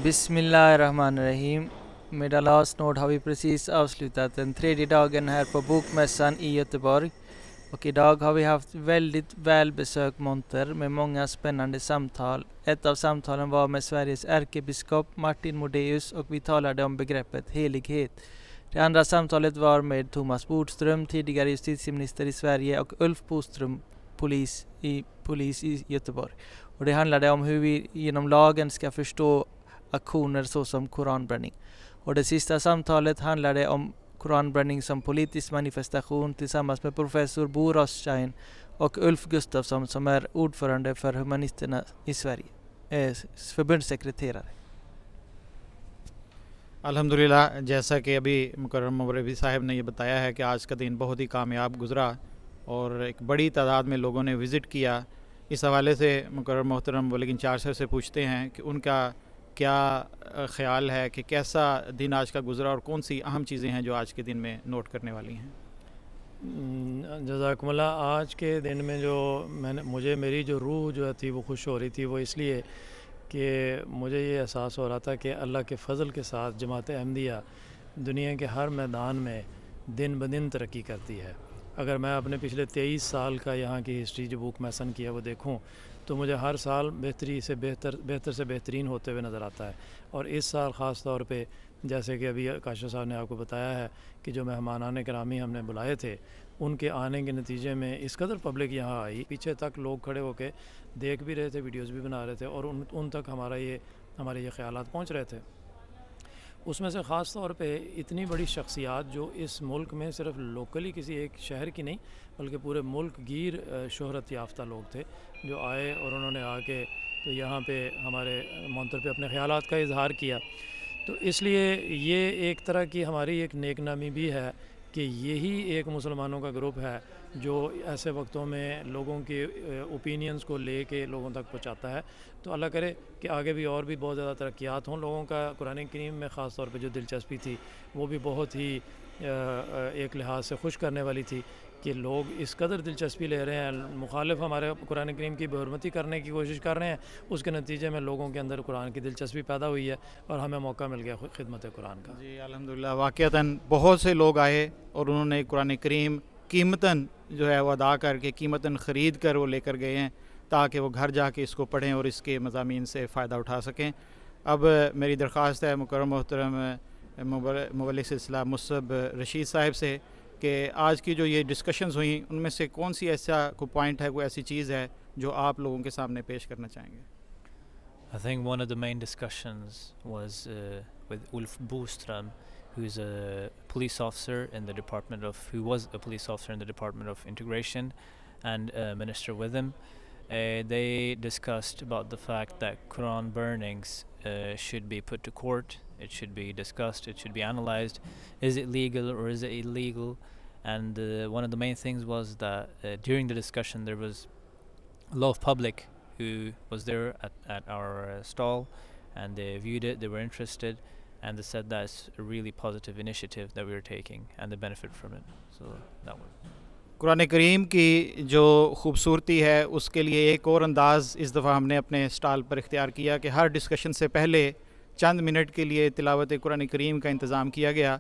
Bismillahirrahmanirrahim. Med Allahs nåd har vi precis avslutat den tredje dagen här på Bokmässan i Göteborg. Och idag har vi haft väldigt välbesökt monter med många spännande samtal. Ett av samtalen var med Sveriges ärkebiskop Martin Modéus och vi talade om begreppet helighet. Det andra samtalet var med Thomas Bodström, tidigare justitieminister i Sverige, och Ulf Boström, polis i Göteborg. Och det handlade om hur vi genom lagen ska förstå aktioner såsom koranbränning. Och det sista samtalet handlade om koranbränning som politisk manifestation tillsammans med professor Bo Rothstein och Ulf Gustafsson som är ordförande för humanisterna i Sverige, förbundssekreterare. अल्हम्दुलिल्लाह, जैसा कि अभी मुकर्रम मौलवी साहब ने ये बताया है कि आज का दिन बहुत ही कामयाब गुज़रा और एक बड़ी तादाद में लोगों ने विज़िट किया। इस हवाले से मुकर्रम मोहतरम मौलवी इंचार्ज सर से पूछते हैं कि उनका क्या ख़्याल है कि कैसा दिन आज का गुज़रा और कौन सी अहम चीज़ें हैं जो आज के दिन में नोट करने वाली हैं। जज़ाकुमुल्लाह, आज के दिन में जो मेरी जो रूह जो थी वो खुश हो रही थी, वो इसलिए कि मुझे ये एहसास हो रहा था कि अल्लाह के फ़ज़ल के साथ जमात अहमदिया दुनिया के हर मैदान में दिन ब दिन तरक्की करती है। अगर मैं अपने पिछले 23 साल का यहाँ की हिस्ट्री जो बुक मैसन की है वो देखूँ तो मुझे हर साल बेहतर से बेहतरीन होते हुए नज़र आता है। और इस साल ख़ास तौर पे जैसे कि अभी काशा साहब ने आपको बताया है कि जो मेहमानान करामी हमने बुलाए थे उनके आने के नतीजे में इस कदर पब्लिक यहाँ आई, पीछे तक लोग खड़े होकर देख भी रहे थे, वीडियोस भी बना रहे थे और उन तक हमारे ये ख़यालात पहुँच रहे थे। उसमें से ख़ास तौर पे इतनी बड़ी शख्सियात जो इस मुल्क में सिर्फ लोकली किसी एक शहर की नहीं बल्कि पूरे मुल्क गिर शोहरत याफ्ता लोग थे जो आए और उन्होंने आके तो यहाँ पे हमारे मंतर पे अपने ख़यालात का इजहार किया। तो इसलिए ये एक तरह की हमारी एक नेकनामी भी है कि यही एक मुसलमानों का ग्रुप है जो ऐसे वक्तों में लोगों के ओपिनियंस को ले के लोगों तक पहुँचाता है। तो अल्लाह करे कि आगे भी और भी बहुत ज़्यादा तरक्यात हों। लोगों का कुरान करीम में ख़ास तौर पे जो दिलचस्पी थी वो भी बहुत ही एक लिहाज से खुश करने वाली थी कि लोग इस कदर दिलचस्पी ले रहे हैं, मुखालिफ हमारे कुरान करीम की बेहुरमती करने की कोशिश कर रहे हैं। उसके नतीजे में लोगों के अंदर कुरान की दिलचस्पी पैदा हुई है और हमें मौका मिल गया खिदमत कुरान का। जी अल्हम्दुलिल्लाह, वाक़अतन बहुत से लोग आए और उन्होंने कुरान करीम कीमतन जो है वो अदा करके कीमतन ख़रीद कर वो लेकर गए हैं ताकि वो घर जाके इसको पढ़ें और इसके मज़ामीन से फ़ायदा उठा सकें। अब मेरी दरख्वास्त है मुकर्रम मोहतरम मुबल्लिग़ सिलसिला मुसब रशीद साहब से कि आज की जो ये डिस्कशंस हुई उनमें से कौन सी ऐसा कोई पॉइंट है, कोई ऐसी चीज़ है जो आप लोगों के सामने पेश करना चाहेंगे। I think one of the main discussions was with Ulf Boström, who was a police officer in the Department of Integration and minister with him. They discussed about the fact that Quran burnings should be put to court. It should be discussed, it should be analyzed. Is it legal or is it illegal? And one of the main things was that during the discussion there was a lot of public who was there at our stall, and they viewed it, they were interested, and they said that's a really positive initiative that we were taking and they benefit from it. So that was Quran करीम की जो ख़ूबसूरती है उसके लिए एक और अंदाज़ इस दफ़ा हमने अपने स्टॉल पर इख्तियार किया कि हर डिस्कशन से पहले चंद मिनट के लिए तिलावत कुरान करीम का इंतज़ाम किया गया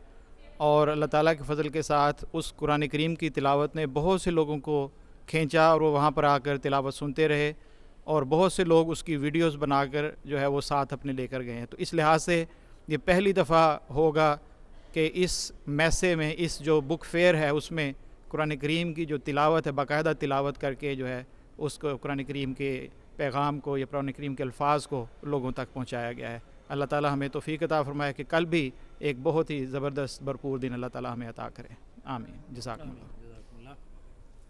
और अल्लाह ताला के फ़ज़ल के साथ उस कुरान करीम की तिलावत ने बहुत से लोगों को खींचा और वो वहाँ पर आकर तिलावत सुनते रहे और बहुत से लोग उसकी वीडियोस बनाकर जो है वो साथ अपने लेकर गए हैं। तो इस लिहाज से ये पहली दफ़ा होगा कि इस मैसे में, इस जो बुक फेयर है उसमें कुरान करीम की जो तिलावत है बाकायदा तिलावत करके जो है उसको कुरान करीम के पैगाम को या कुरान करीम के अल्फाज़ को लोगों तक पहुँचाया गया है। अल्लाह ताला हमें तौफ़ीक़ अता फ़रमाए कि कल भी एक बहुत ही ज़बरदस्त भरपूर दिन अल्लाह ताला हमें अता करे। आमीन। जज़ाकल्लाह।